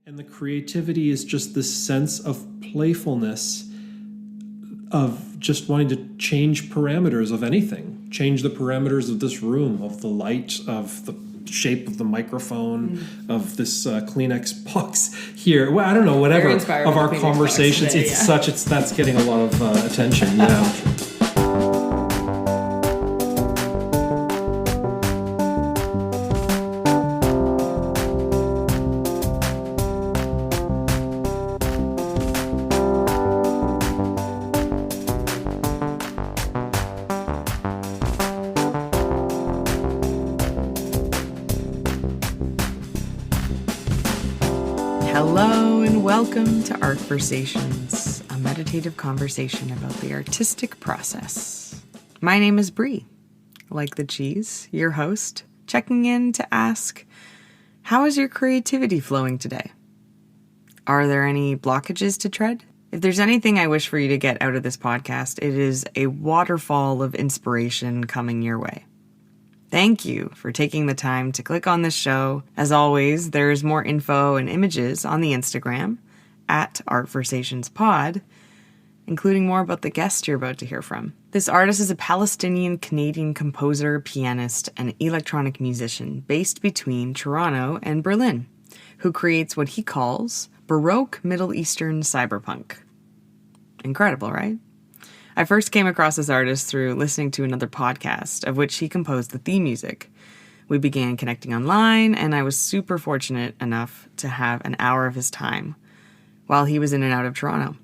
And the creativity is just this sense of playfulness, of just wanting to change parameters of anything, change the parameters of this room, of the light, of the shape of the microphone, of this Kleenex box here. Well, I don't know, whatever of our conversations. Today, that's getting a lot of attention. Yeah. Hello and welcome to Artversations, a meditative conversation about the artistic process. My name is Bree, like the cheese, your host, checking in to ask, how is your creativity flowing today? Are there any blockages to tread? If there's anything I wish for you to get out of this podcast, it is a waterfall of inspiration coming your way. Thank you for taking the time to click on this show. As always, there's more info and images on the Instagram at ArtversationsPod, including more about the guest you're about to hear from. This artist is a Palestinian-Canadian composer, pianist, and electronic musician based between Toronto and Berlin, who creates what he calls Baroque-Middle-Eastern-Cyberpunk. Incredible, right? I first came across this artist through listening to another podcast, of which he composed the theme music. We began connecting online, and I was super fortunate enough to have an hour of his time while he was in and out of Toronto.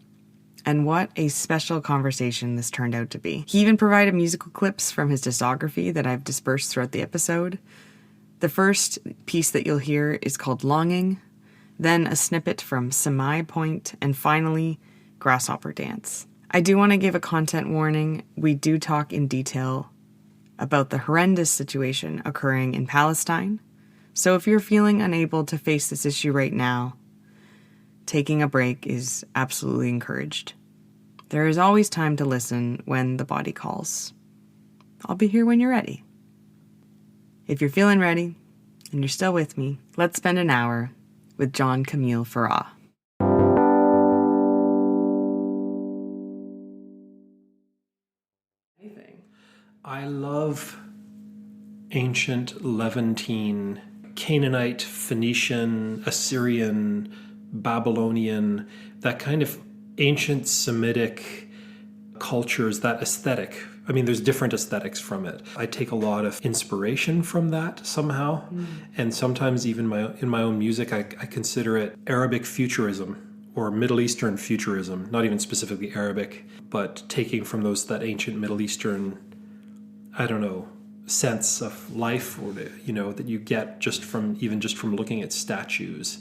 And what a special conversation this turned out to be. He even provided musical clips from his discography that I've dispersed throughout the episode. The first piece that you'll hear is called Longing, then a snippet from Semi Point, and finally, Grasshopper Dance. I do want to give a content warning. We do talk in detail about the horrendous situation occurring in Palestine. So if you're feeling unable to face this issue right now, taking a break is absolutely encouraged. There is always time to listen when the body calls. I'll be here when you're ready. If you're feeling ready and you're still with me, let's spend an hour with Kameel Farah. I love ancient Levantine, Canaanite, Phoenician, Assyrian, Babylonian, that kind of ancient Semitic cultures, that aesthetic. I mean, there's different aesthetics from it. I take a lot of inspiration from that somehow. And sometimes even in my own music, I consider it Arabic futurism or Middle Eastern futurism, not even specifically Arabic, but taking from that ancient Middle Eastern, I don't know, sense of life, or that you get just from looking at statues.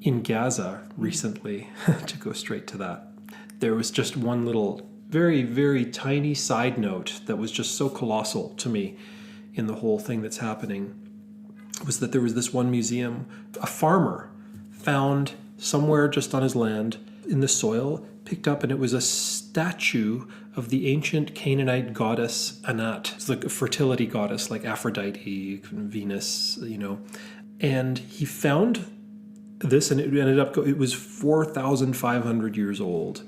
In Gaza recently, to go straight to that, there was just one little very, very tiny side note that was just so colossal to me in the whole thing that's happening, was that there was this one museum, a farmer found somewhere just on his land in the soil, picked up, and it was a statue of the ancient Canaanite goddess Anat. It's like a fertility goddess, like Aphrodite, Venus, And he found this, and it was 4,500 years old,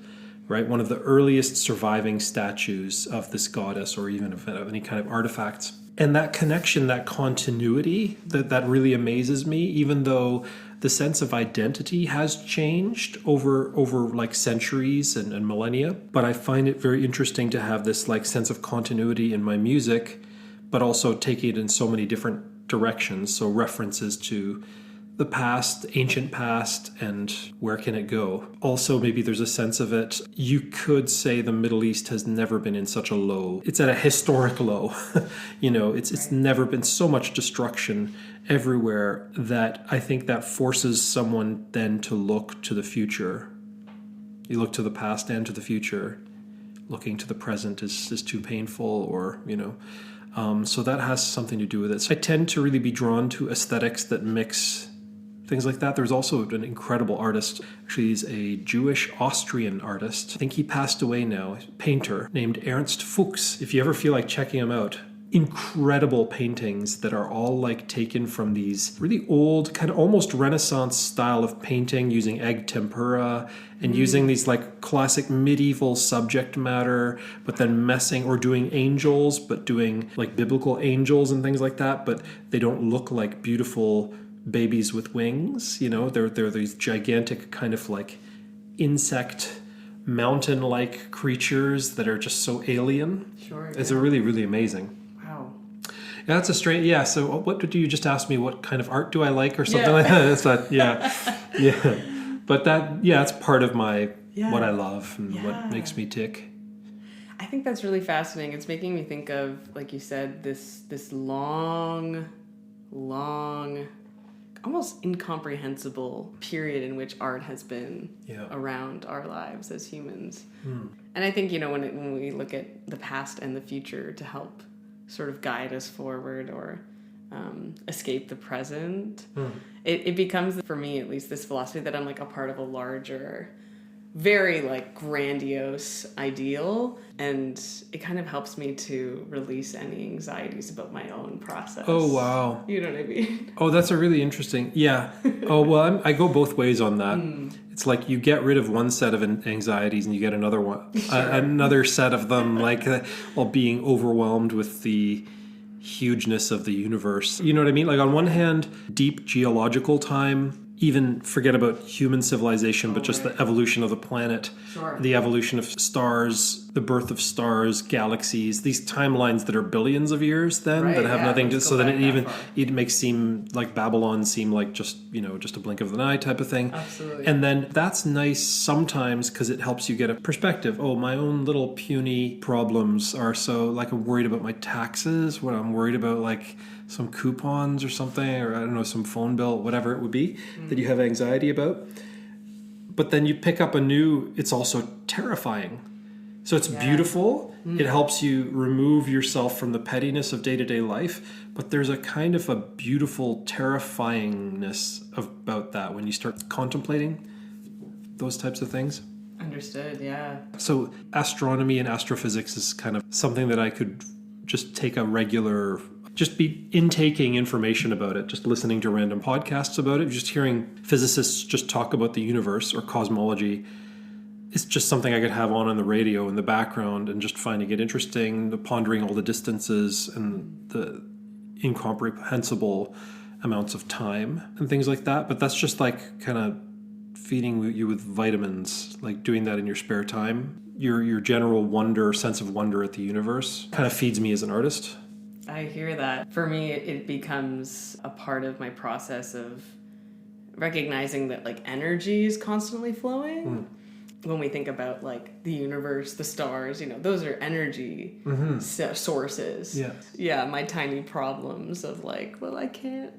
right? One of the earliest surviving statues of this goddess, or even of any kind of artifacts. And that connection, that continuity, that really amazes me, even though the sense of identity has changed over like centuries and millennia. But I find it very interesting to have this like sense of continuity in my music, but also taking it in so many different directions. So references to the past, ancient past, and where can it go? Also, maybe there's a sense of it. You could say the Middle East has never been in such a low. It's at a historic low. It's never been so much destruction everywhere that I think that forces someone then to look to the future. You look to the past and to the future. Looking to the present is too painful, or, so that has something to do with it. So I tend to really be drawn to aesthetics that mix things like that. There's also an incredible artist. Actually, he's a Jewish Austrian artist. I think he passed away now. Painter named Ernst Fuchs. If you ever feel like checking him out, incredible paintings that are all like taken from these really old, kind of almost Renaissance style of painting, using egg tempera and using these like classic medieval subject matter, but then messing or doing angels, but doing like biblical angels and things like that, but they don't look like beautiful babies with wings. You know, they're these gigantic kind of like insect mountain-like creatures that are just so alien. Sure. It's really, really amazing. Wow. Yeah, that's a strange. Yeah. So, what did you just ask me? What kind of art do I like, or something like that? That's not. Yeah, yeah. But that's part of my what I love and what makes me tick. I think that's really fascinating. It's making me think of, like you said, this long, almost incomprehensible period in which art has been around our lives as humans. And I think, when we look at the past and the future to help sort of guide us forward or escape the present, it becomes, for me at least, this philosophy that I'm like a part of a larger, very like grandiose ideal, and it kind of helps me to release any anxieties about my own process. Oh, wow. You know what I mean? Oh, that's a really interesting. Yeah. Oh, well, I go both ways on that. It's like you get rid of one set of anxieties and you get another one, another set of them, like while being overwhelmed with the hugeness of the universe. You know what I mean? Like on one hand, deep geological time, even forget about human civilization, but just the evolution of the planet, the evolution of stars, the birth of stars, galaxies, these timelines that are billions of years then that have nothing to, so then it makes seem like Babylon seem like just a blink of an eye type of thing. Absolutely. And then that's nice sometimes because it helps you get a perspective. Oh, my own little puny problems are so, like, I'm worried about my taxes, what I'm worried about, like some coupons or something, or I don't know, some phone bill, whatever it would be that you have anxiety about. But then you pick up it's also terrifying. So it's beautiful. It helps you remove yourself from the pettiness of day-to-day life. But there's a kind of a beautiful terrifyingness about that when you start contemplating those types of things. Understood, yeah. So astronomy and astrophysics is kind of something that I could just take just be intaking information about it, just listening to random podcasts about it, just hearing physicists just talk about the universe or cosmology. It's just something I could have on the radio in the background and just finding it interesting, pondering all the distances and the incomprehensible amounts of time and things like that. But that's just like kind of feeding you with vitamins, like doing that in your spare time. Your general sense of wonder at the universe kind of feeds me as an artist. I hear that. For me, it becomes a part of my process of recognizing that like energy is constantly flowing. When we think about like the universe, the stars, those are energy sources. Yeah, my tiny problems of like, well, I can't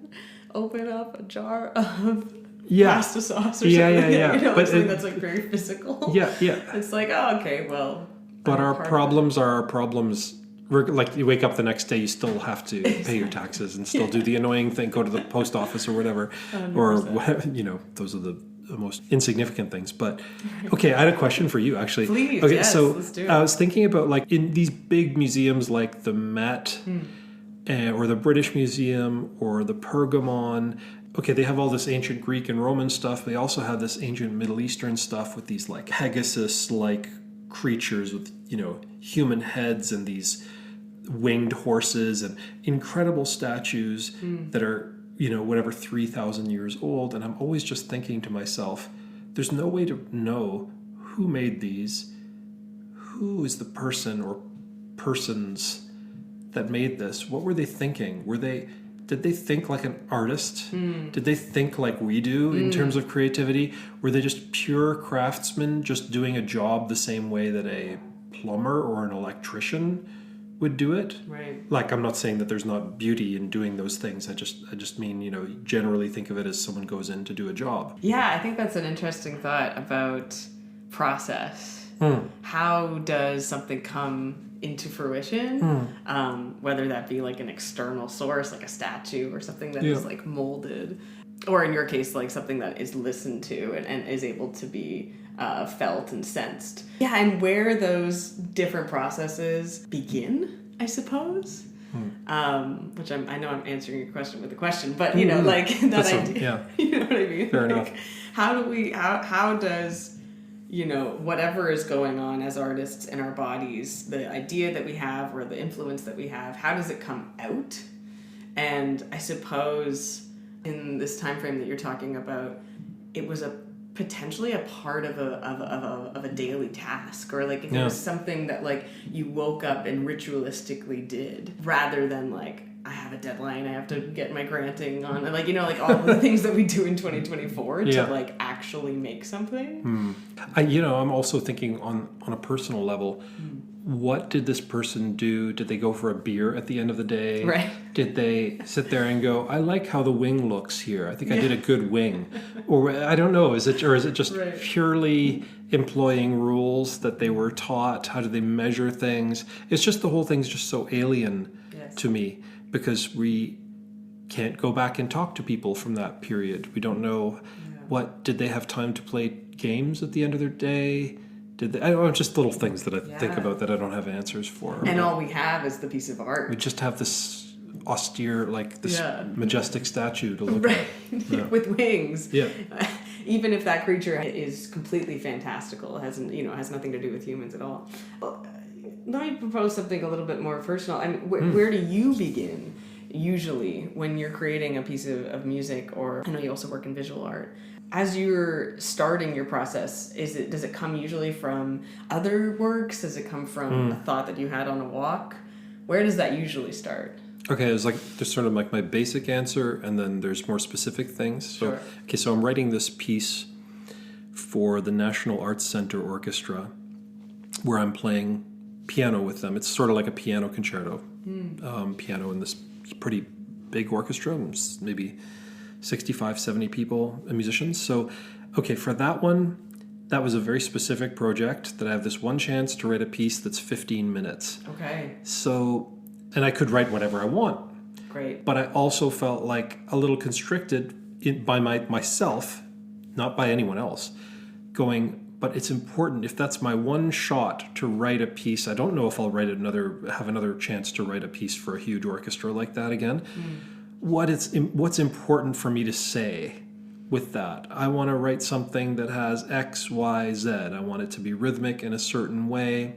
open up a jar of pasta sauce or something. Yeah. But something that's like very physical. Yeah. It's like, oh, okay, well. But our problems are our problems. Like you wake up the next day, you still have to pay your taxes and still do the annoying thing, go to the post office or whatever, 100%. Or whatever, those are the most insignificant things. But okay, I had a question for you actually. Please, okay, yes, so let's do it. I was thinking about like in these big museums like the Met or the British Museum or the Pergamon. Okay, they have all this ancient Greek and Roman stuff. They also have this ancient Middle Eastern stuff with these like Pegasus-like creatures with human heads and these winged horses and incredible statues that are, 3,000 years old. And I'm always just thinking to myself, there's no way to know who made these, who is the person or persons that made this. What were they thinking? Did they think like an artist? Did they think like we do in terms of creativity? Were they just pure craftsmen just doing a job the same way that a plumber or an electrician would do it? Right. Like, I'm not saying that there's not beauty in doing those things. I just mean, generally think of it as someone goes in to do a job. Yeah, I think that's an interesting thought about process. How does something come into fruition? Whether that be like an external source, like a statue or something that is like molded, or in your case, like something that is listened to and is able to be felt and sensed. Yeah, and where those different processes begin, I suppose. which I know I'm answering your question with a question, but you know, like that idea. You know what I mean? Fair like, enough. How does, you know, whatever is going on as artists in our bodies, the idea that we have or the influence that we have, how does it come out? And I suppose in this time frame that you're talking about, it was potentially a part of a daily task, or like if it was something that like you woke up and ritualistically did, rather than like, I have a deadline, I have to get my granting on, and like, you know, like all the things that we do in 2024 to like actually make something. I'm also thinking on a personal level, what did this person do? Did they go for a beer at the end of the day? Right. Did they sit there and go, I like how the wing looks here. I think I did a good wing. Or I don't know, is it just purely employing rules that they were taught? How do they measure things? It's just the whole thing's just so alien to me, because we can't go back and talk to people from that period. We don't know did they have time to play games at the end of their day? Did they? I don't know, just little things that I think about that I don't have answers for. And all we have is the piece of art. We just have this austere, like this majestic statue to look at. With wings. Yeah. Even if that creature is completely fantastical, has nothing to do with humans at all. Well, let me propose something a little bit more personal. I mean, where do you begin usually when you're creating a piece of music? Or I know you also work in visual art. As you're starting your process, does it come usually from other works? Does it come from a thought that you had on a walk? Where does that usually start? Okay, it's like there's sort of like my basic answer, and then there's more specific things. So, so I'm writing this piece for the National Arts Center Orchestra, where I'm playing piano with them. It's sort of like a piano concerto, piano in this pretty big orchestra, maybe 65, 70 people, musicians. So, okay, for that one, that was a very specific project that I have this one chance to write a piece that's 15 minutes. Okay. So, and I could write whatever I want. Great. But I also felt like a little constricted by myself, not by anyone else, going, but it's important. If that's my one shot to write a piece, I don't know if I'll have another chance to write a piece for a huge orchestra like that again. What's important for me to say with that? I want to write something that has X, Y, Z. I want it to be rhythmic in a certain way.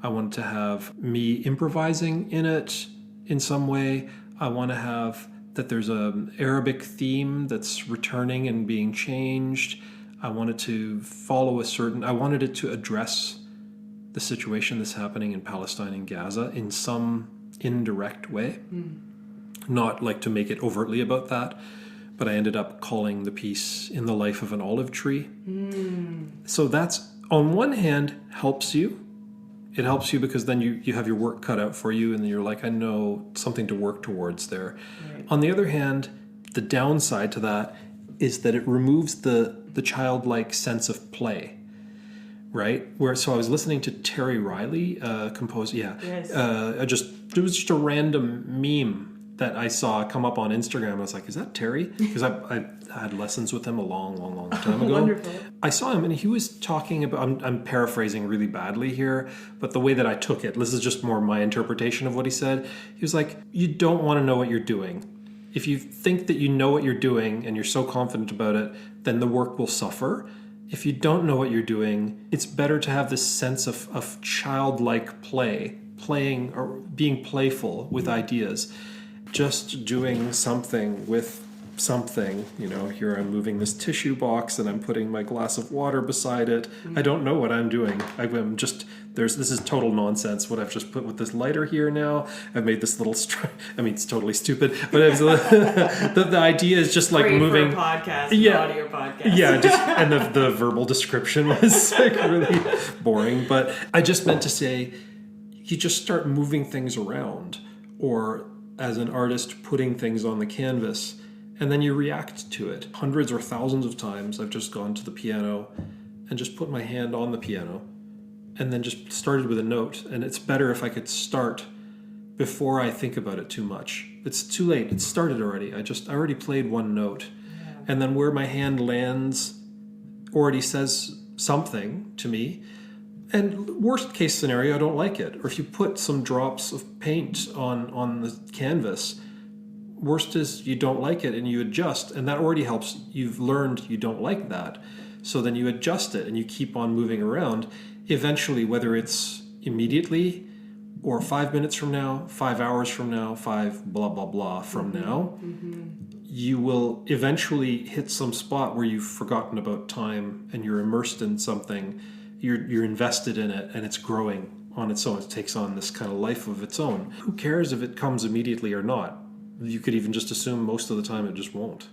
I want to have me improvising in it in some way. I want to have that there's an Arabic theme that's returning and being changed. I wanted to I wanted it to address the situation that's happening in Palestine and Gaza in some indirect way. Not like to make it overtly about that, but I ended up calling the piece In the Life of an Olive Tree. So that's, on one hand, helps you. It helps you because then you have your work cut out for you, and you're like, I know something to work towards there. Right. On the other hand, the downside to that is that it removes the childlike sense of play, right? So I was listening to Terry Riley compose, Yes. It was just a random meme that I saw come up on Instagram. I was like, is that Terry? Because I had lessons with him a long time ago. Wonderful. I saw him and he was talking about, I'm paraphrasing really badly here, but the way that I took it, this is just more my interpretation of what he said. He was like, you don't want to know what you're doing. If you think that you know what you're doing and you're so confident about it, then the work will suffer. If you don't know what you're doing, it's better to have this sense of childlike playing or being playful with ideas. Just doing something with something, here I'm moving this tissue box and I'm putting my glass of water beside it. I don't know what I'm doing. This is total nonsense what I've just put with this lighter here now. I've made this little it's totally stupid, but the idea is just like great moving for a podcast, audio podcast. Yeah, and the verbal description was like really boring, but I just meant to say you just start moving things around, or as an artist putting things on the canvas, and then you react to it. Hundreds or thousands of times I've just gone to the piano and just put my hand on the piano and then just started with a note. And it's better if I could start before I think about it too much. It's too late. It started already. I already played one note. Yeah. And then where my hand lands already says something to me. And worst case scenario, I don't like it. Or if you put some drops of paint on the canvas, worst is you don't like it and you adjust, and that already helps. You've learned you don't like that. So then you adjust it and you keep on moving around. Eventually, whether it's immediately or 5 minutes from now, 5 hours from now, 5 blah, blah, blah from now, you will eventually hit some spot where you've forgotten about time and you're immersed in something. You're invested in it and it's growing on its own. It takes on this kind of life of its own. Who cares if it comes immediately or not? You could even just assume most of the time it just won't.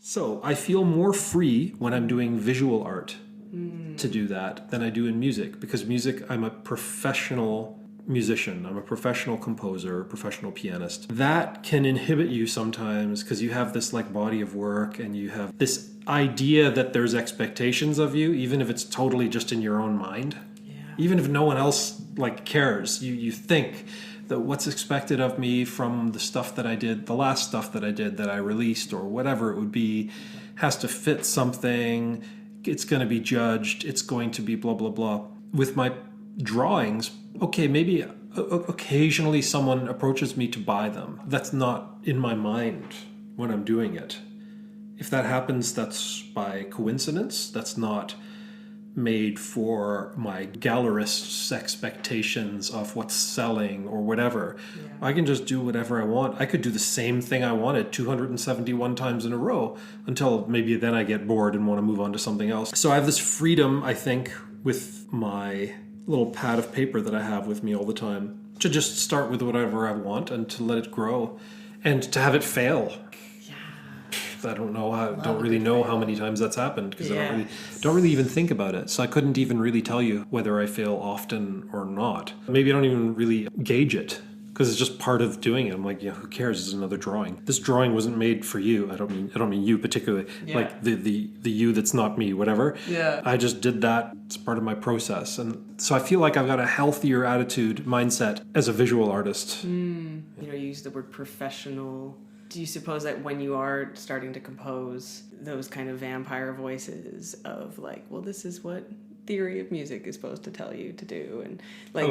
So I feel more free when I'm doing visual art to do that than I do in music, because music, I'm a professional musician. I'm a professional composer, professional pianist. That can inhibit you sometimes because you have this like body of work and you have this idea that there's expectations of you, even if it's totally just in your own mind. Yeah. Even if no one else like cares, you think that what's expected of me from the stuff that I did, the last stuff that I did that I released or whatever it would be, has to fit something. It's going to be judged. It's going to be blah, blah, blah. With my drawings, okay, maybe occasionally someone approaches me to buy them. That's not in my mind when I'm doing it. If that happens, that's by coincidence. That's not made for my gallerist's expectations of what's selling or whatever. Yeah. I can just do whatever I want. I could do the same thing I wanted 271 times in a row until maybe then I get bored and want to move on to something else. So I have this freedom, I think, with my little pad of paper that I have with me all the time to just start with whatever I want and to let it grow and to have it fail. I don't know don't really know how many times that's happened because I don't really even think about it. So I couldn't even really tell you whether I fail often or not. Maybe I don't even really gauge it because it's just part of doing it. I'm like, yeah, who cares? It's another drawing. This drawing wasn't made for you. I don't mean you particularly. Yeah. Like the you that's not me, whatever. Yeah. I just did that. It's part of my process. And so I feel like I've got a healthier mindset as a visual artist. You use the word professional. Do you suppose that when you are starting to compose, those kind of vampire voices of like, well, this is what theory of music is supposed to tell you to do, and like,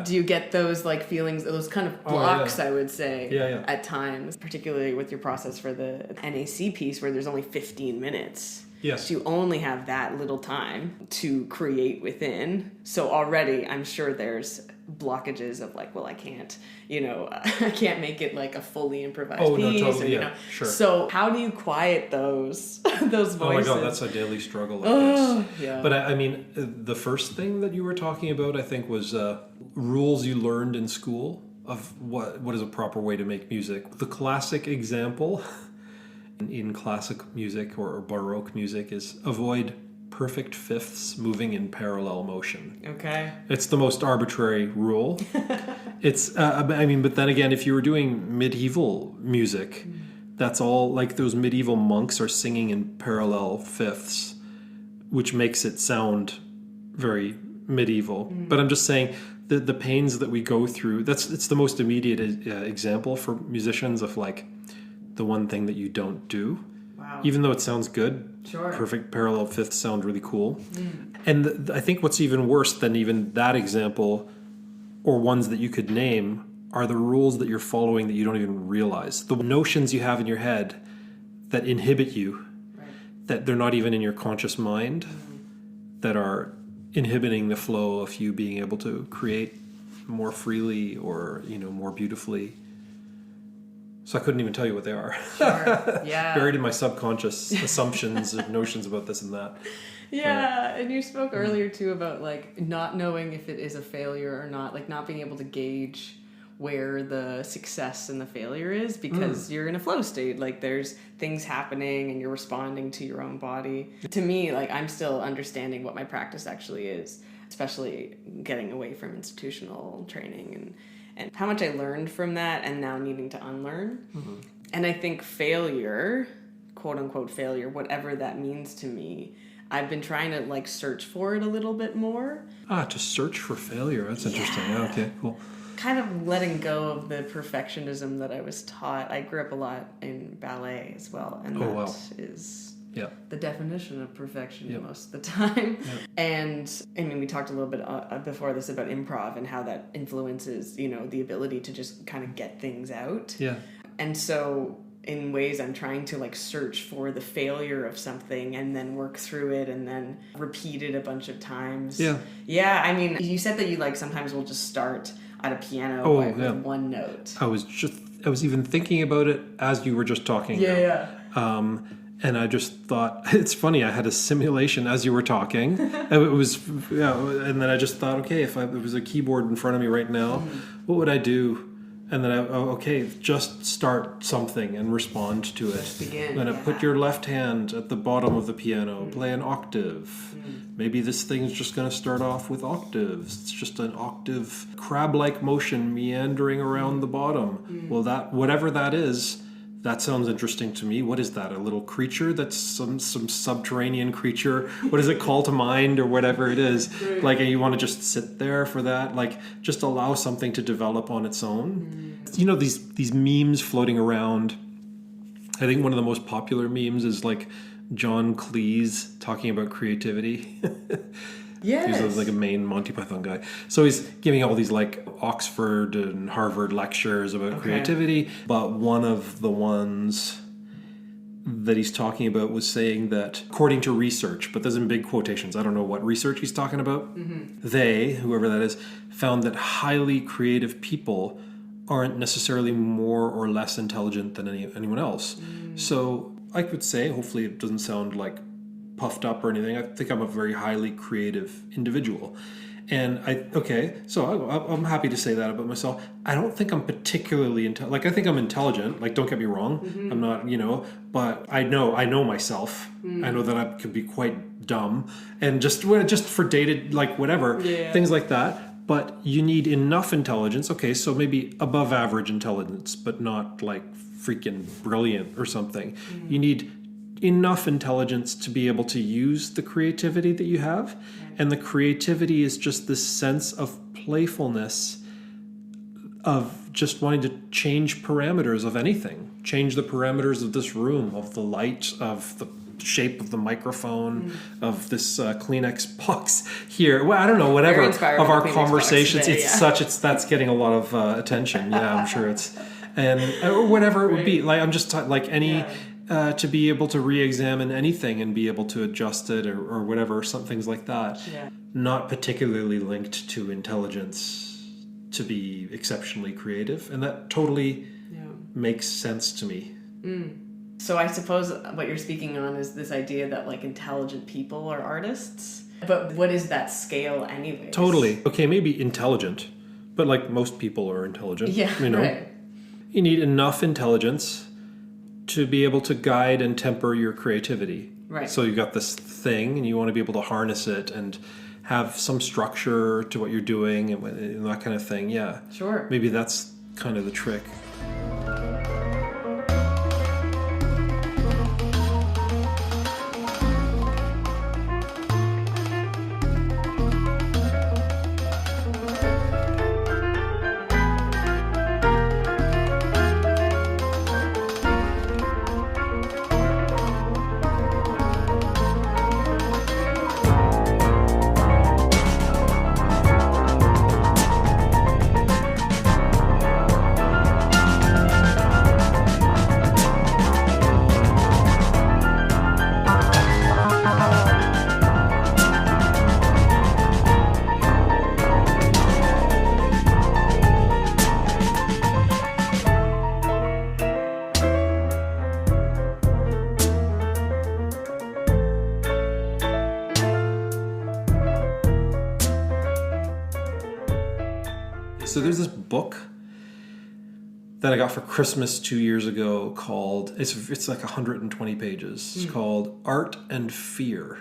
do you get those like feelings, those kind of blocks? I would say at times, particularly with your process for the NAC piece, where there's only 15 minutes. Yes. So you only have that little time to create within. So already, I'm sure there's blockages of like, well, I can't make it like a fully improvised piece. No, totally, or, sure. So how do you quiet those voices? Oh my God, that's a daily struggle, I guess. Yeah. But I mean, the first thing that you were talking about, I think, was rules you learned in school of what is a proper way to make music. The classic example in classic music or Baroque music is avoid perfect fifths moving in parallel motion. Okay. It's the most arbitrary rule. It's, but then again, if you were doing medieval music, that's all, like those medieval monks are singing in parallel fifths, which makes it sound very medieval. But I'm just saying the pains that we go through, it's the most immediate example for musicians of like the one thing that you don't do. Wow. Even though it sounds good, sure. Perfect parallel fifths sound really cool. And I think what's even worse than even that example, or ones that you could name, are the rules that you're following that you don't even realize. The notions you have in your head that inhibit you, right. That they're not even in your conscious mind, that are inhibiting the flow of you being able to create more freely or, more beautifully. So I couldn't even tell you what they are. Sure. Yeah. Buried in my subconscious assumptions and notions about this and that. Yeah, and you spoke earlier too about like not knowing if it is a failure or not, like not being able to gauge where the success and the failure is because you're in a flow state. Like there's things happening and you're responding to your own body. To me, like I'm still understanding what my practice actually is, especially getting away from institutional training and how much I learned from that and now needing to unlearn. And I think failure, quote unquote failure, whatever that means to me, I've been trying to like search for it a little bit more. To search for failure. That's interesting. Yeah, okay, cool. Kind of letting go of the perfectionism that I was taught. I grew up a lot in ballet as well, and that is the definition of perfection most of the time. And I mean, we talked a little bit before this about improv and how that influences, the ability to just kind of get things out. Yeah. And so in ways I'm trying to like search for the failure of something and then work through it and then repeat it a bunch of times. Yeah, I mean, you said that you like sometimes will just start at a piano with one note. I was even thinking about it as you were just talking. And I just thought, it's funny, I had a simulation as you were talking. And and then I just thought, okay, if there was a keyboard in front of me right now, what would I do? And then just start something and respond to it. Begin, then put your left hand at the bottom of the piano, play an octave. Maybe this thing's just going to start off with octaves. It's just an octave crab-like motion meandering around the bottom. Well, whatever that is, that sounds interesting to me. What is that? A little creature that's some subterranean creature? What is it called to mind or whatever it is? Like, you want to just sit there for that? Like, just allow something to develop on its own. These memes floating around. I think one of the most popular memes is like John Cleese talking about creativity. Yes. He's like a main Monty Python guy. So he's giving all these like Oxford and Harvard lectures about creativity. But one of the ones that he's talking about was saying that according to research, but there's in big quotations, I don't know what research he's talking about. They, whoever that is, found that highly creative people aren't necessarily more or less intelligent than anyone else. So I could say, hopefully it doesn't sound like puffed up or anything. I think I'm a very highly creative individual. And I'm happy to say that about myself. I don't think I'm particularly I think I'm intelligent. Like, don't get me wrong. I'm not, but I know myself. I know that I could be quite dumb and just for dated, like whatever, things like that. But you need enough intelligence. Okay, so maybe above average intelligence, but not like freaking brilliant or something. You need enough intelligence to be able to use the creativity that you have. And the creativity is just this sense of playfulness, of just wanting to change parameters of anything. Change the parameters of this room, of the light, of the shape of the microphone, of this Kleenex box here. Well, I don't know, whatever. Of our conversations. Today, that's getting a lot of attention. Yeah, I'm sure or whatever it would be. Like, I'm just like any... to be able to re-examine anything and be able to adjust it or whatever, some things like that. Not particularly linked to intelligence to be exceptionally creative. And that totally makes sense to me. So I suppose what you're speaking on is this idea that like intelligent people are artists. But what is that scale anyways? Totally. Okay, maybe intelligent. But like most people are intelligent. Yeah, right. You need enough intelligence to be able to guide and temper your creativity. Right. So you've got this thing and you want to be able to harness it and have some structure to what you're doing and that kind of thing. Yeah. Sure. Maybe that's kind of the trick. So there's this book that I got for Christmas 2 years ago called, it's like 120 pages. It's called Art and Fear.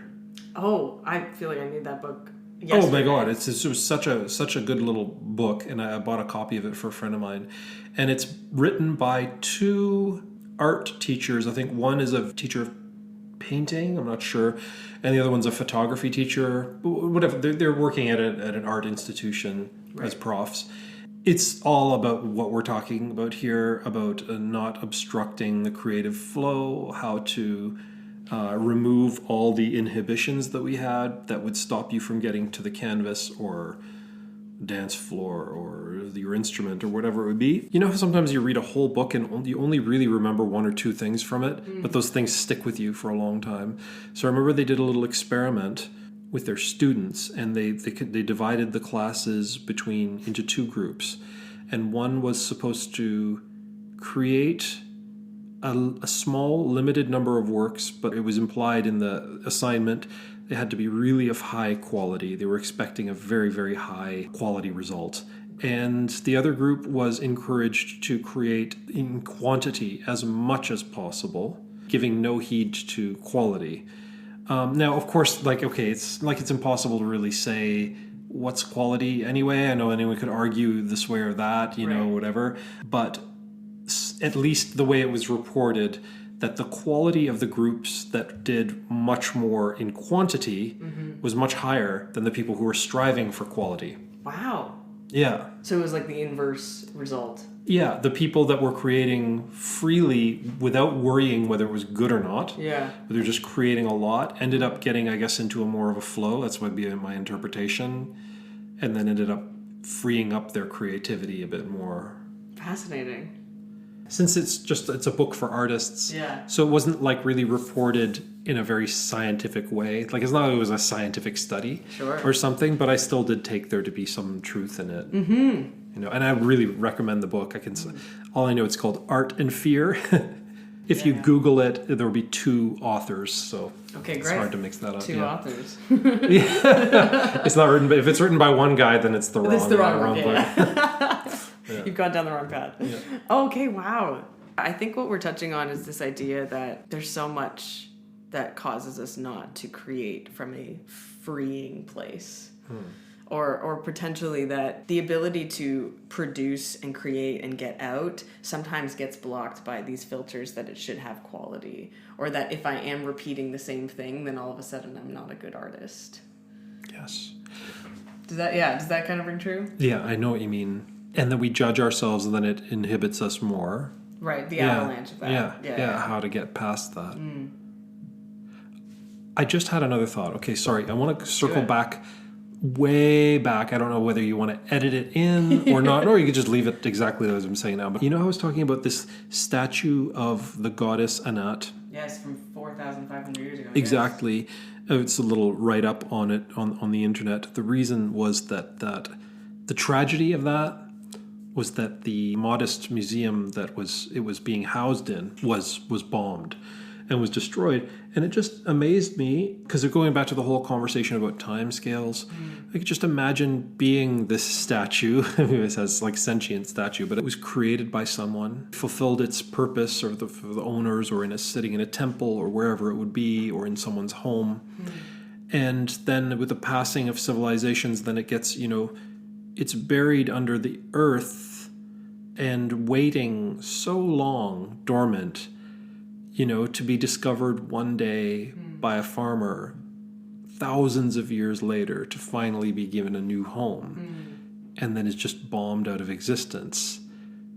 Oh, I feel like I need that book yesterday. Oh my God, it was such a good little book, and I bought a copy of it for a friend of mine. And it's written by two art teachers. I think one is a teacher of painting, I'm not sure, and the other one's a photography teacher. Whatever, they're working at an art institution as profs. It's all about what we're talking about here, about not obstructing the creative flow, how to remove all the inhibitions that we had that would stop you from getting to the canvas or dance floor or your instrument or whatever it would be. You know how sometimes you read a whole book and you only really remember one or two things from it, but those things stick with you for a long time. So I remember they did a little experiment with their students, and they divided the classes into two groups, and one was supposed to create a small limited number of works, but it was implied in the assignment they had to be really of high quality. They were expecting a very, very high quality result. And the other group was encouraged to create in quantity as much as possible, giving no heed to quality. Now, of course, it's impossible to really say what's quality anyway. I know anyone could argue this way or that, whatever. But at least the way it was reported, that the quality of the groups that did much more in quantity was much higher than the people who were striving for quality. Wow. Yeah. So it was like the inverse result. Yeah, the people that were creating freely without worrying whether it was good or not. Yeah. They're just creating a lot, ended up getting, I guess, into a more of a flow. That's would be my interpretation. And then ended up freeing up their creativity a bit more. Fascinating. Since it's a book for artists, so it wasn't like really reported in a very scientific way. Like, it's not like it was a scientific study or something, but I still did take there to be some truth in it. Mm-hmm. And I really recommend the book. All I know, it's called Art and Fear. If you Google it, there will be two authors. So it's hard to mix that up. Two authors. It's not written, but if it's written by one guy, then it's the wrong book. Yeah. You've gone down the wrong path. Yeah. Okay, wow. I think what we're touching on is this idea that there's so much that causes us not to create from a freeing place. Or potentially that the ability to produce and create and get out sometimes gets blocked by these filters that it should have quality. Or that if I am repeating the same thing, then all of a sudden I'm not a good artist. Yes. Does that kind of ring true? Yeah, I know what you mean. And then we judge ourselves, and then it inhibits us more. Right, the avalanche of that. Yeah, how to get past that. I just had another thought. Okay, sorry. I want to circle back, way back. I don't know whether you want to edit it in or not, or you could just leave it exactly as I'm saying now. But I was talking about this statue of the goddess Anat. Yes, from 4,500 years ago. Exactly. It's a little write-up on it on the internet. The reason was that the tragedy of that was that the modest museum that it was being housed in was bombed and was destroyed. And it just amazed me, because they're going back to the whole conversation about timescales. I could just imagine being this statue. I mean, it says like sentient statue, but it was created by someone, fulfilled its purpose, or for the owners, or sitting in a temple, or wherever it would be, or in someone's home. And then with the passing of civilizations, then it gets, it's buried under the earth and waiting so long, dormant, to be discovered one day by a farmer thousands of years later to finally be given a new home. And then it's just bombed out of existence.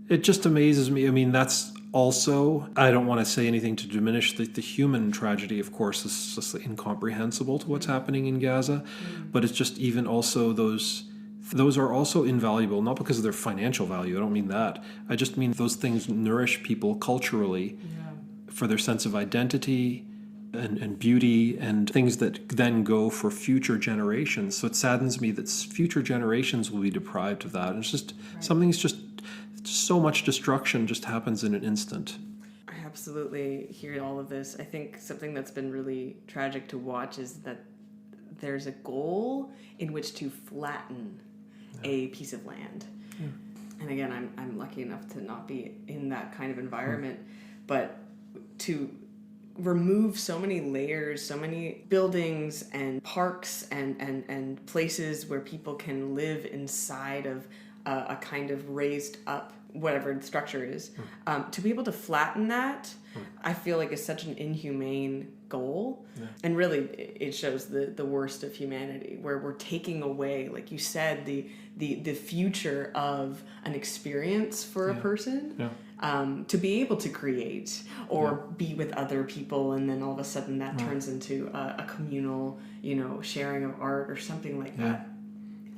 It just amazes me. I mean, that's also, I don't want to say anything to diminish the human tragedy, of course. It's just incomprehensible to what's happening in Gaza. But it's just even also those are also invaluable, not because of their financial value. I don't mean that. I just mean those things nourish people culturally for their sense of identity and beauty, and things that then go for future generations. So it saddens me that future generations will be deprived of that. It's just so much destruction just happens in an instant. I absolutely hear all of this. I think something that's been really tragic to watch is that there's a goal in which to flatten a piece of land. And again, I'm lucky enough to not be in that kind of environment, but to remove so many layers, so many buildings and parks and places where people can live inside of a kind of raised up whatever the structure is, to be able to flatten that, I feel like is such an inhumane goal. And really it shows the worst of humanity, where we're taking away, like you said, the future of an experience for a person, to be able to create or be with other people, and then all of a sudden that turns into a communal, sharing of art or something like that.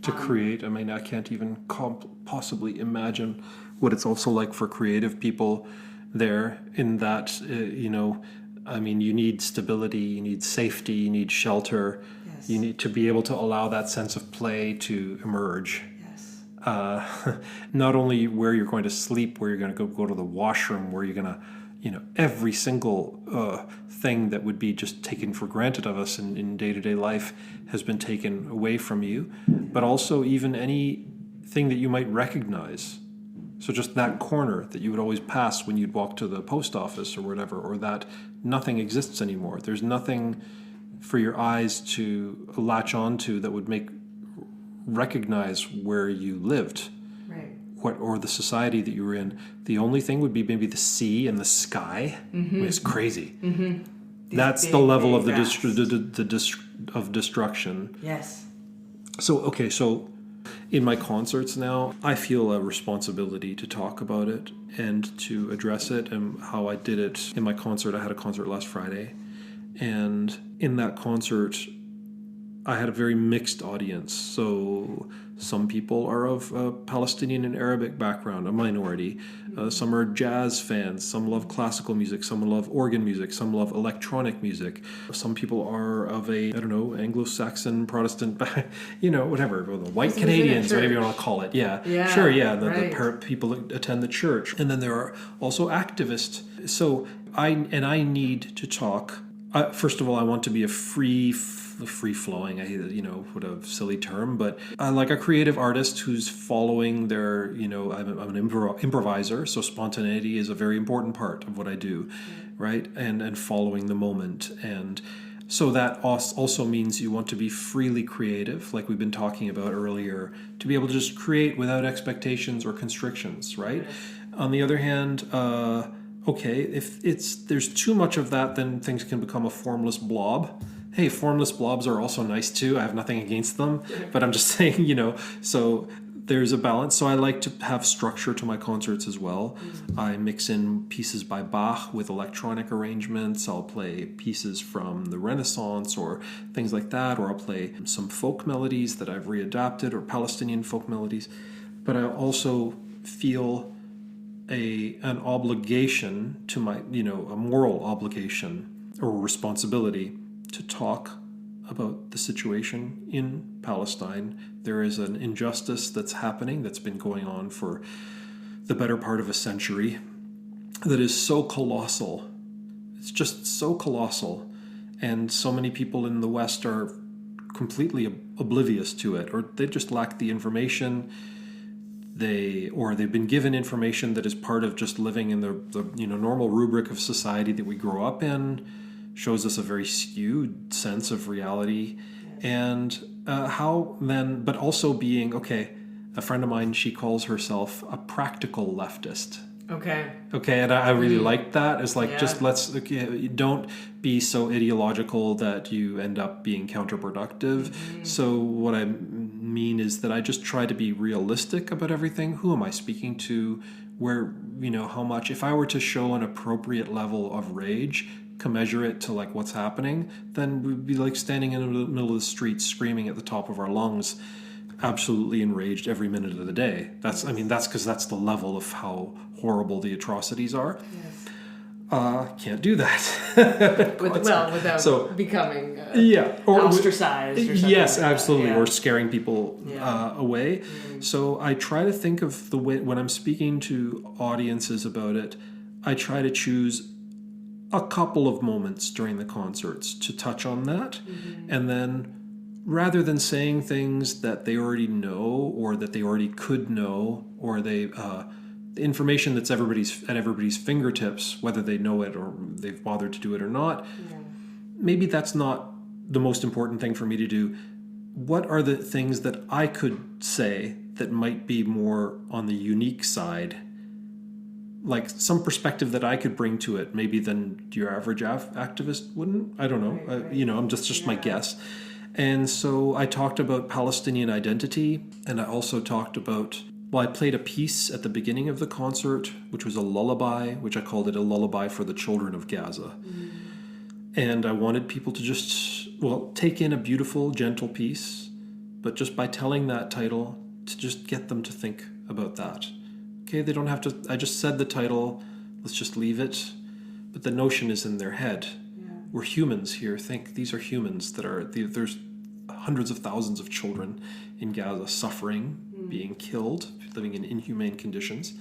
To create, I mean, I can't even possibly imagine what it's also like for creative people there, in that, I mean, you need stability, you need safety, you need shelter, you need to be able to allow that sense of play to emerge. Not only where you're going to sleep, where you're going to go to the washroom, where you're going to, every single thing that would be just taken for granted of us in day-to-day life has been taken away from you, but also even anything that you might recognize. So just that corner that you would always pass when you'd walk to the post office or whatever, or that nothing exists anymore. There's nothing for your eyes to latch onto that would recognize where you lived, or the society that you were in. The only thing would be maybe the sea and the sky. It's crazy. That's the level of of destruction. Yes. So in my concerts now, I feel a responsibility to talk about it and to address it, and how I did it in my concert. I had a concert last Friday, and in that concert I had a very mixed audience. So some people are of a Palestinian and Arabic background, a minority. Some are jazz fans. Some love classical music. Some love organ music. Some love electronic music. Some people are of Anglo-Saxon, Protestant, whatever, the white Canadians, whatever you want to call it. The people that attend the church. And then there are also activists. So I need to talk. First of all, I want to be a free-flowing, I hate what a silly term, but like a creative artist who's following their, I'm an improviser, so spontaneity is a very important part of what I do, right? And following the moment. And so that also means you want to be freely creative, like we've been talking about earlier, to be able to just create without expectations or constrictions, right? On the other hand, if there's too much of that, then things can become a formless blob. Hey, formless blobs are also nice too. I have nothing against them, but I'm just saying, so there's a balance. So I like to have structure to my concerts as well. I mix in pieces by Bach with electronic arrangements. I'll play pieces from the Renaissance or things like that, or I'll play some folk melodies that I've readapted, or Palestinian folk melodies. But I also feel an obligation to my, a moral obligation or responsibility to talk about the situation in Palestine. There is an injustice that's happening, that's been going on for the better part of a century, that is so colossal. It's just so colossal. And so many people in the West are completely oblivious to it, or they just lack the information. They've been given information that is part of just living in the normal rubric of society that we grow up in, shows us a very skewed sense of reality. And but also being, a friend of mine, she calls herself a practical leftist. And I really liked that. It's like, just don't be so ideological that you end up being counterproductive. So what I mean is that I just try to be realistic about everything. Who am I speaking to? Where, how much, if I were to show an appropriate level of rage, commensurate to like what's happening, then we'd be like standing in the middle of the street screaming at the top of our lungs, absolutely enraged every minute of the day. That's because that's the level of how horrible the atrocities are. Can't do that. without becoming ostracized or something. Yes, absolutely. Or scaring people away. So I try to think of the way, when I'm speaking to audiences about it, I try to choose a couple of moments during the concerts to touch on that. And then rather than saying things that they already know or that they already could know, or the information that's at everybody's fingertips, whether they know it or they've bothered to do it or not, maybe that's not the most important thing for me to do. What are the things that I could say that might be more on the unique side, like some perspective that I could bring to it, maybe than your average activist wouldn't? I don't know. I'm just my guess. And so I talked about Palestinian identity, and I also talked about, I played a piece at the beginning of the concert, which was a lullaby, which I called it a lullaby for the children of Gaza. And I wanted people to just, take in a beautiful, gentle piece, but just by telling that title, to just get them to think about that. Okay, they don't have to, I just said the title, let's just leave it. But the notion is in their head. We're humans here. Think these are humans there's hundreds of thousands of children in Gaza suffering, being killed, living in inhumane conditions,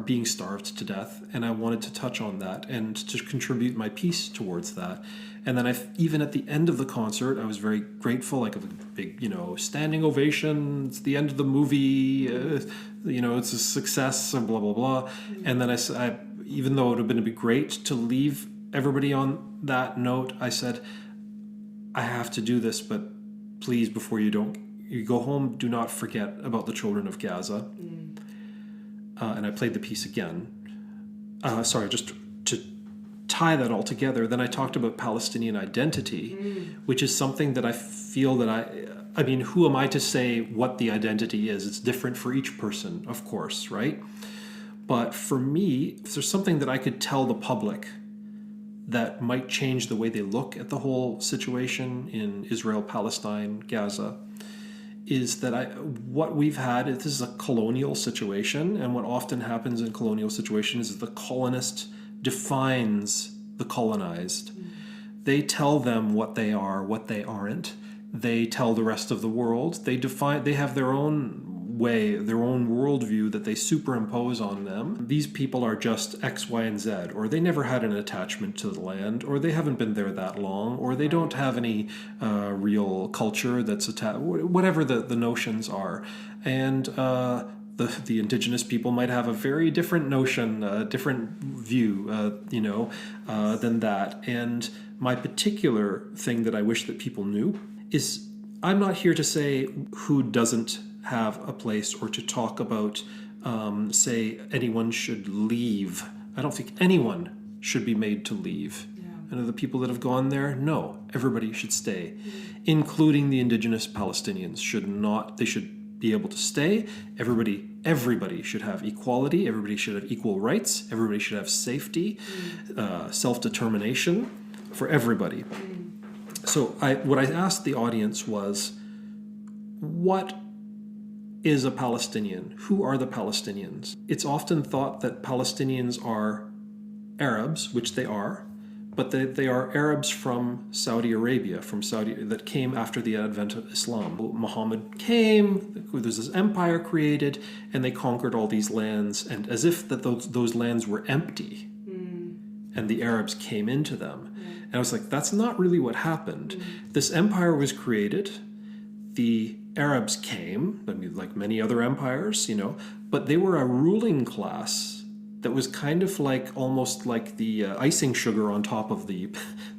being starved to death. And I wanted to touch on that and to contribute my piece towards that. And then even at the end of the concert, I was very grateful, like a big, standing ovation. It's the end of the movie. It's a success and blah, blah, blah. And then I even though it would have been great to leave everybody on that note, I said, I have to do this, but please, before you go home, do not forget about the children of Gaza. And I played the piece again. Just to tie that all together, then I talked about Palestinian identity, which is something that I feel that I mean, who am I to say what the identity is? It's different for each person, of course, right? But for me, if there's something that I could tell the public that might change the way they look at the whole situation in Israel, Palestine, Gaza, is that what we've had, this is a colonial situation, and what often happens in colonial situations is the colonist defines the colonized. They tell them what they are, what they aren't. They tell the rest of the world. They have their own way, their own worldview that they superimpose on them. These people are just X, Y, and Z, or they never had an attachment to the land, or they haven't been there that long, or they don't have any real culture that's attached, whatever the notions are. And the indigenous people might have a very different notion, a different view, than that. And my particular thing that I wish that people knew is I'm not here to say who doesn't have a place or to talk about, say, anyone should leave. I don't think anyone should be made to leave. And of the people that have gone there, no, everybody should stay, including the indigenous Palestinians they should be able to stay. Everybody should have equality. Everybody should have equal rights. Everybody should have safety, self-determination for everybody. So what I asked the audience was, what is a Palestinian? Who are the Palestinians? It's often thought that Palestinians are Arabs, which they are, but they are Arabs from Saudi Arabia, that came after the advent of Islam. Muhammad came, there's this empire created, and they conquered all these lands, and as if that those lands were empty, and the Arabs came into them. And I was like, that's not really what happened. This empire was created, the Arabs came, like many other empires, but they were a ruling class that was kind of almost like the icing sugar on top of the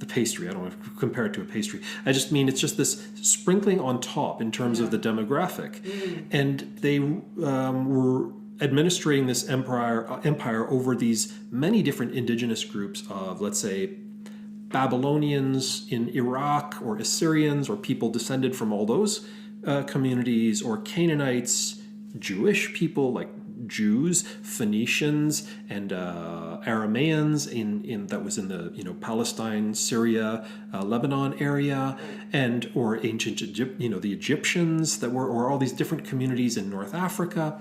pastry. I don't want to compare it to a pastry. I just mean it's just this sprinkling on top in terms of the demographic. And they were administrating this empire over these many different indigenous groups of, let's say, Babylonians in Iraq, or Assyrians, or people descended from all those communities, or Canaanites, Jewish people like Jews, Phoenicians, and Aramaeans that was in the Palestine, Syria, Lebanon area, or ancient Egypt, the Egyptians or all these different communities in North Africa,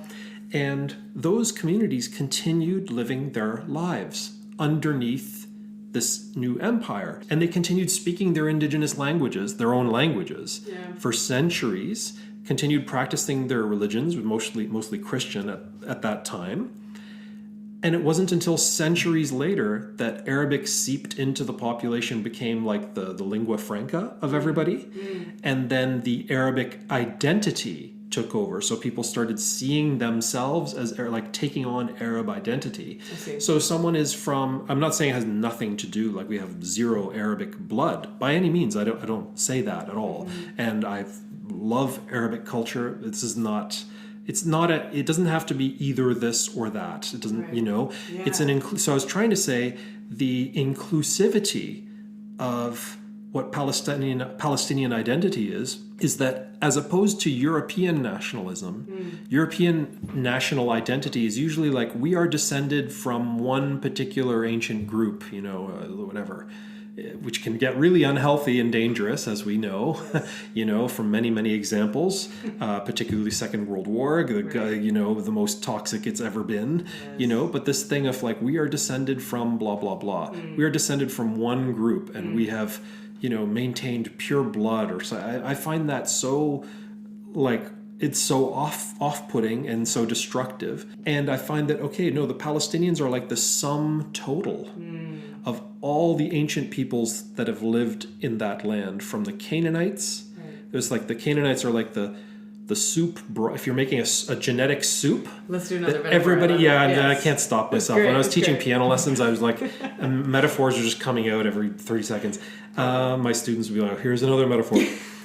and those communities continued living their lives underneath this new empire, and they continued speaking their indigenous languages, their own languages, for centuries. Continued practicing their religions, mostly Christian at that time, And it wasn't until centuries later that Arabic seeped into the population, became like the lingua franca of everybody. And then the Arabic identity took over. So people started seeing themselves as like taking on Arab identity. So someone is from, I'm not saying it has nothing to do, like we have zero Arabic blood by any means. I don't say that at all. And I love Arabic culture. This is not... it doesn't have to be either this or that. It doesn't, it's so I was trying to say the inclusivity of what Palestinian identity is that as opposed to European nationalism, European national identity is usually like we are descended from one particular ancient group, whatever, which can get really unhealthy and dangerous, as we know, from many, many examples, particularly Second World War, the most toxic it's ever been, but this thing of like, we are descended from blah, blah, blah. We are descended from one group and we have, maintained pure blood or so. I find that so like, it's so off-putting and so destructive. And I find that, the Palestinians are like the sum total of all the ancient peoples that have lived in that land, from the Canaanites. There's like the Canaanites are like the soup. If you're making a genetic soup, let's do another metaphor. Everybody, I can't stop myself. When I was teaching piano lessons, I was like, metaphors are just coming out every 30 seconds. My students would be like, "Here's another metaphor."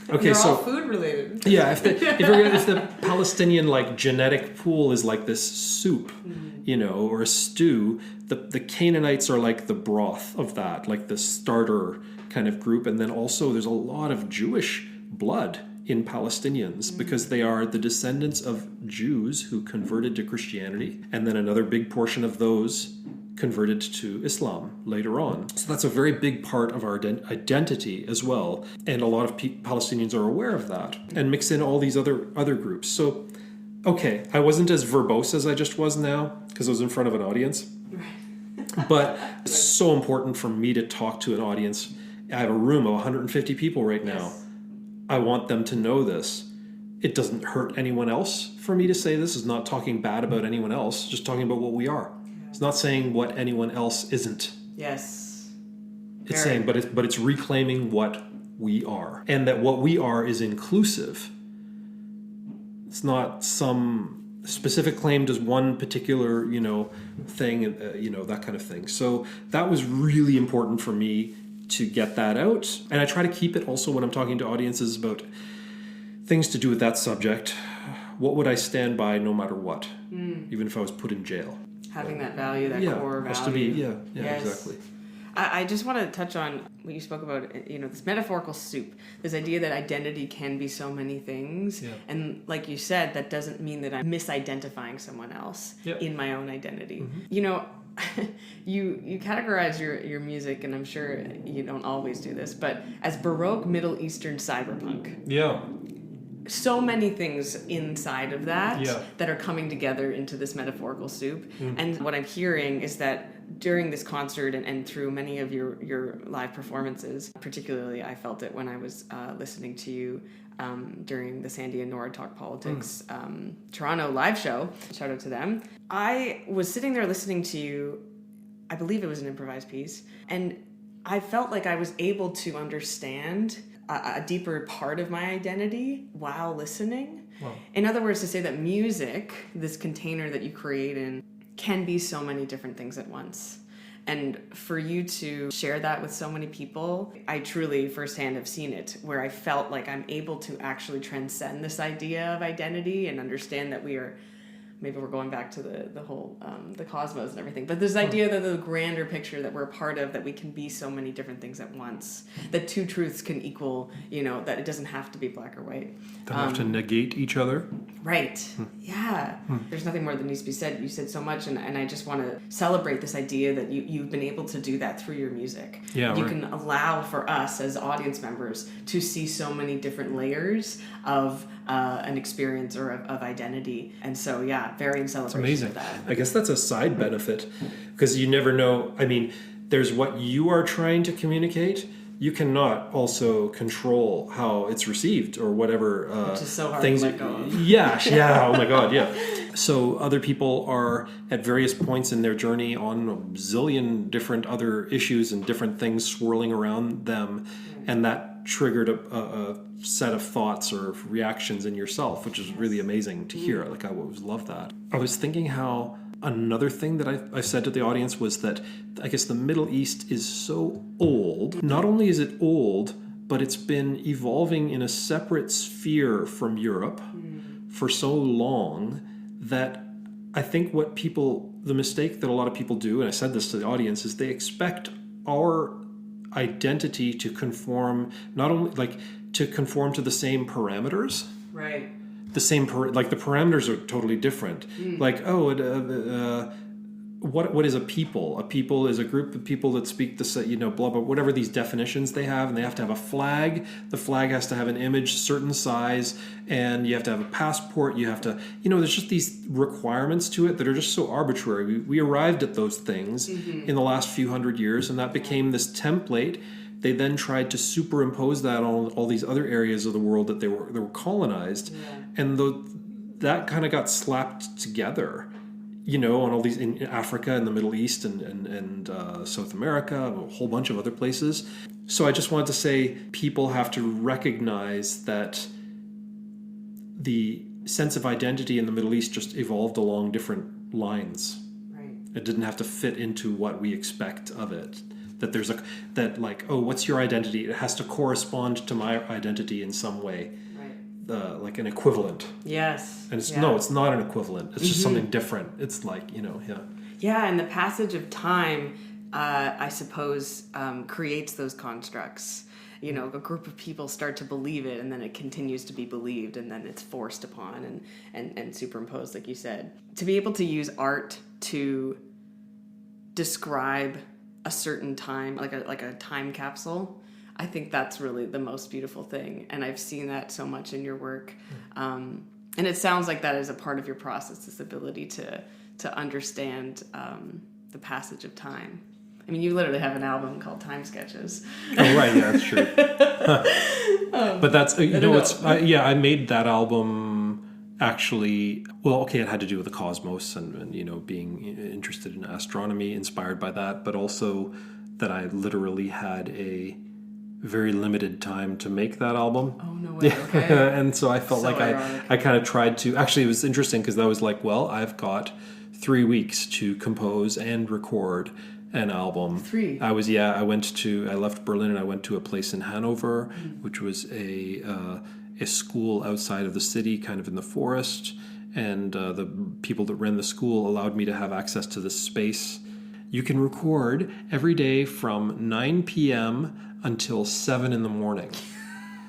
Okay, They're so all food related. Yeah, if the Palestinian like genetic pool is like this soup, or a stew, the Canaanites are like the broth of that, like the starter kind of group, and then also there's a lot of Jewish blood in Palestinians because they are the descendants of Jews who converted to Christianity, and then another big portion of those converted to Islam later on. So that's a very big part of our identity as well. And a lot of Palestinians are aware of that and mix in all these other groups. So, I wasn't as verbose as I just was now because I was in front of an audience. But it's so important for me to talk to an audience. I have a room of 150 people right now. Yes. I want them to know this. It doesn't hurt anyone else for me to say this. It's not talking bad about anyone else, just talking about what we are. It's not saying what anyone else isn't. Yes. It's saying, but it's reclaiming what we are, and that what we are is inclusive. It's not some specific claim to one particular, thing, that kind of thing. So that was really important for me to get that out, and I try to keep it also when I'm talking to audiences about things to do with that subject. What would I stand by no matter what, even if I was put in jail? Having that value, that core value. Has to be, yes. Exactly. I just want to touch on what you spoke about, this metaphorical soup, this idea that identity can be so many things. Yeah. And like you said, that doesn't mean that I'm misidentifying someone else in my own identity. Mm-hmm. You categorize your music, and I'm sure you don't always do this, but as Baroque-Middle-Eastern-Cyberpunk. Yeah. So many things inside of that that are coming together into this metaphorical soup. And what I'm hearing is that during this concert and through many of your live performances, particularly I felt it when I was listening to you during the Sandy and Nora Talk Politics Toronto live show. Shout out to them. I was sitting there listening to you. I believe it was an improvised piece. And I felt like I was able to understand a deeper part of my identity while listening. Wow. In other words, to say that music, this container that you create in, can be so many different things at once. And for you to share that with so many people, I truly firsthand have seen it, where I felt like I'm able to actually transcend this idea of identity and understand that we are, maybe we're going back to the whole, the cosmos and everything, but this idea that the grander picture that we're a part of, that we can be so many different things at once, that two truths can equal, that it doesn't have to be black or white. Don't have to negate each other. Right. Yeah. There's nothing more that needs to be said. You said so much, and I just want to celebrate this idea that you've been able to do that through your music. Yeah, you can allow for us as audience members to see so many different layers of an experience or of identity. And so, very in celebration of that. I guess that's a side benefit, because you never know. I mean, there's what you are trying to communicate. you cannot also control how it's received or whatever. Which is so hard things. to let go of. Yeah. Oh my God, yeah. So other people are at various points in their journey on a zillion different other issues and different things swirling around them, and that triggered a set of thoughts or reactions in yourself, which is really amazing to hear. Like, I always love that. I was thinking how another thing that I said to the audience was that I guess the Middle East is so old. Not only is it old, but it's been evolving in a separate sphere from Europe for so long that I think the mistake that a lot of people do, and I said this to the audience, is they expect our identity to conform, not only like to conform to the same parameters. Right. The same, like the parameters are totally different. Like, what is a people? A people is a group of people that speak the, blah, blah, whatever these definitions they have, and they have to have a flag. The flag has to have an image, certain size, and you have to have a passport. You have to, there's just these requirements to it that are just so arbitrary. We arrived at those things in the last few hundred years, and that became this template. They then tried to superimpose that on all these other areas of the world that they were colonized, and that kind of got slapped together, on all these in Africa and the Middle East and South America, a whole bunch of other places. So I just wanted to say people have to recognize that the sense of identity in the Middle East just evolved along different lines. Right. It didn't have to fit into what we expect of it. That there's what's your identity? It has to correspond to my identity in some way, right? Like an equivalent. Yes. And it's not an equivalent. It's just something different. It's like, Yeah, and the passage of time, I suppose, creates those constructs. A group of people start to believe it, and then it continues to be believed, and then it's forced upon and superimposed, like you said. To be able to use art to describe a certain time, like a time capsule, I think that's really the most beautiful thing, and I've seen that so much in your work. And it sounds like that is a part of your process, this ability to understand the passage of time. I mean, you literally have an album called Time Sketches. Oh, right, yeah, that's true. But that's I made that album. Actually, it had to do with the cosmos and being interested in astronomy, inspired by that, but also that I literally had a very limited time to make that album. Oh, no way, okay. And so I felt like I kind of tried to, actually it was interesting because I was like, I've got 3 weeks to compose and record an album. 3? I left Berlin and I went to a place in Hanover, which was a school outside of the city, kind of in the forest, and the people that ran the school allowed me to have access to this space. You can record every day from 9 p.m. until 7 in the morning.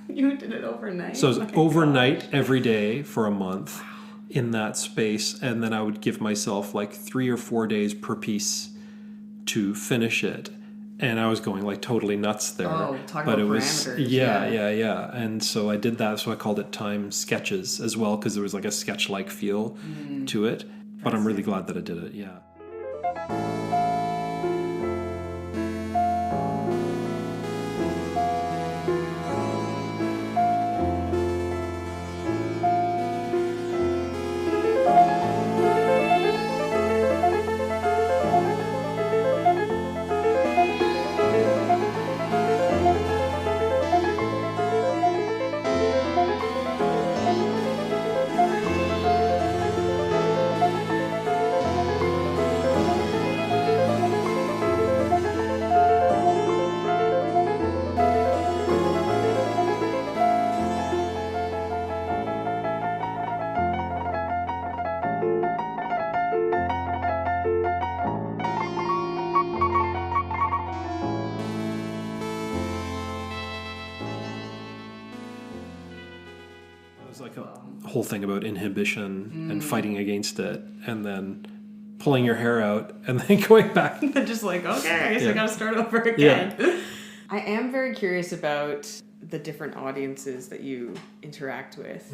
You did it overnight? So it was overnight every day for a month in that space, and then I would give myself like 3 or 4 days per piece to finish it. And I was going like totally nuts there. Oh, talk but about it was parameters. Yeah. And so I did that. So I called it Time Sketches as well because there was like a sketch-like feel to it. But I'm really glad that I did it. Yeah. Like a whole thing about inhibition and fighting against it, and then pulling your hair out and then going back. Just like, okay, I guess I gotta start over again. Yeah. I am very curious about the different audiences that you interact with,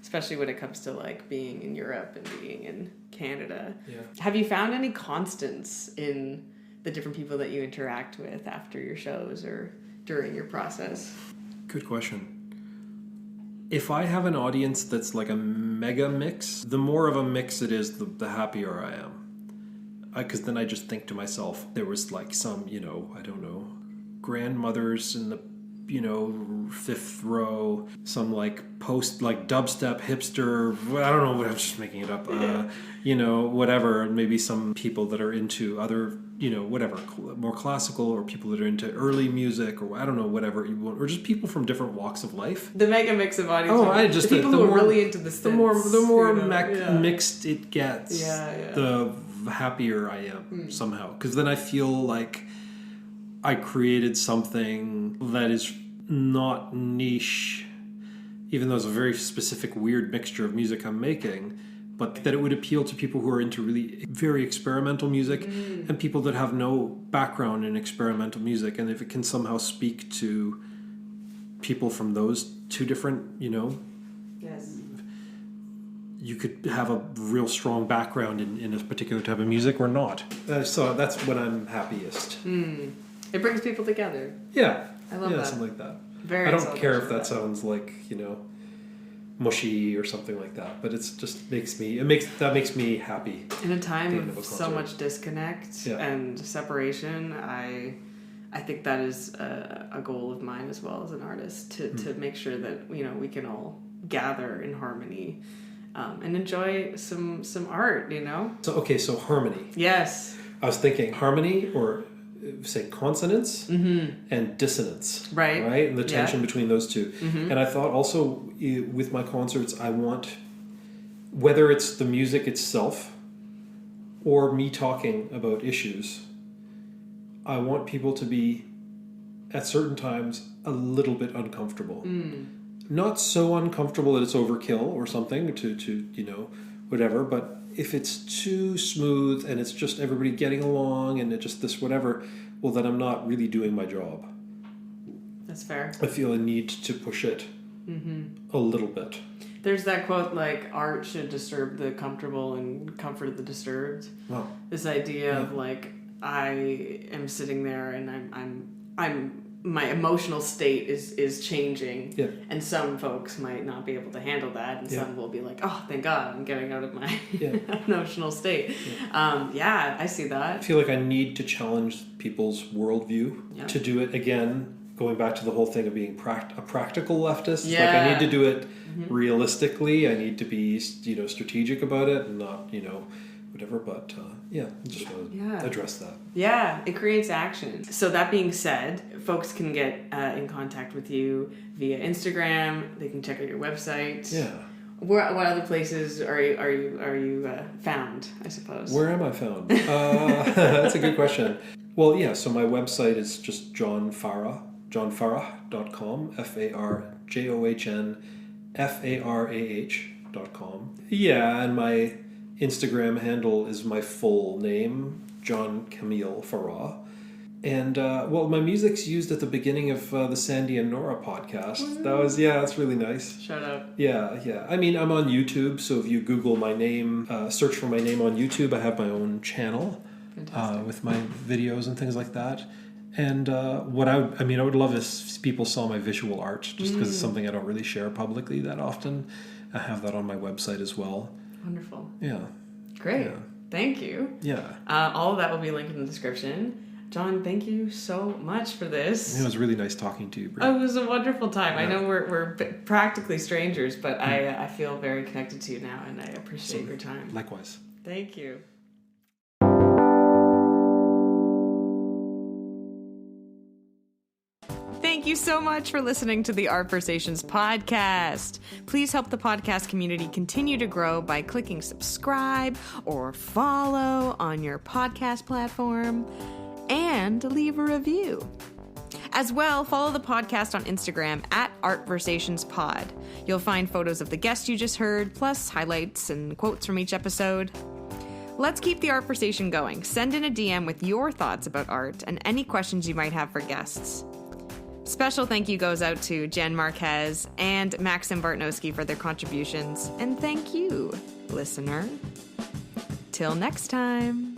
especially when it comes to like being in Europe and being in Canada. Yeah. Have you found any constants in the different people that you interact with after your shows, or during your process? Good question. If I have an audience that's like a mega mix, the more of a mix it is, the happier I am. Because then I just think to myself, there was like some, I don't know, grandmothers in the, fifth row, some like post, like dubstep hipster, I don't know, I'm just making it up, whatever, maybe some people that are into other, whatever, more classical, or people that are into early music, or I don't know, whatever you want, or just people from different walks of life. The mega mix of audience. The people who are really into the synths, the more mixed it gets, yeah. the happier I am somehow. Because then I feel like I created something that is not niche, even though it's a very specific, weird mixture of music I'm making, but that it would appeal to people who are into really very experimental music and people that have no background in experimental music. And if it can somehow speak to people from those two different, Yes. you could have a real strong background in a particular type of music or not. So that's when I'm happiest. It brings people together. Yeah. I love that. Something like that. Very. I don't care if that sounds like, mushy or something like that, but it's just makes me happy. In a time of so much disconnect and separation, I think that is a goal of mine as well as an artist, to make sure that we can all gather in harmony and enjoy some art. So harmony. Yes. I was thinking harmony, or say consonance and dissonance, right, and the tension between those two. And I thought also with my concerts, I want, whether it's the music itself or me talking about issues, I want people to be at certain times a little bit uncomfortable. Not so uncomfortable that it's overkill or something to whatever, but if it's too smooth and it's just everybody getting along and it just this whatever, well, then I'm not really doing my job. That's fair. I feel a need to push it a little bit. There's that quote, like, art should disturb the comfortable and comfort the disturbed. Wow. This idea of like, I am sitting there and I'm my emotional state is changing, and some folks might not be able to handle that, and some will be like, oh, thank God, I'm getting out of my emotional state. I see that. I feel like I need to challenge people's worldview to do it again, going back to the whole thing of being a practical leftist. Like, I need to do it realistically. I need to be strategic about it and not whatever, but just want to address that. Yeah, it creates action. So that being said, folks can get in contact with you via Instagram. They can check out your website. Yeah. What other places are you found, I suppose? Where am I found? That's a good question. Well, so my website is just johnfarah.com, FARJOHNFARAH.com. Yeah, and my Instagram handle is my full name, John Kameel Farah. And, my music's used at the beginning of the Sandy and Nora podcast. Mm-hmm. That's really nice. Shout out. Yeah. I mean, I'm on YouTube, so if you Google my name, search for my name on YouTube, I have my own channel with my videos and things like that. And I would love if people saw my visual art, just because it's something I don't really share publicly that often. I have that on my website as well. Wonderful. Yeah. Great. Yeah. Thank you. Yeah. All of that will be linked in the description. John, thank you so much for this. It was really nice talking to you, Brie. It was a wonderful time. Yeah. I know we're practically strangers, but I feel very connected to you now, and I appreciate your time. Likewise. Thank you. Thank you so much for listening to the Artversations podcast. Please help the podcast community continue to grow by clicking subscribe or follow on your podcast platform and leave a review. As well, follow the podcast on Instagram at ArtversationsPod. You'll find photos of the guest you just heard, plus highlights and quotes from each episode. Let's keep the Artversation going. Send in a DM with your thoughts about art and any questions you might have for guests. Special thank you goes out to Jen Marquez and Maxim Bartnowski for their contributions. And thank you, listener. Till next time.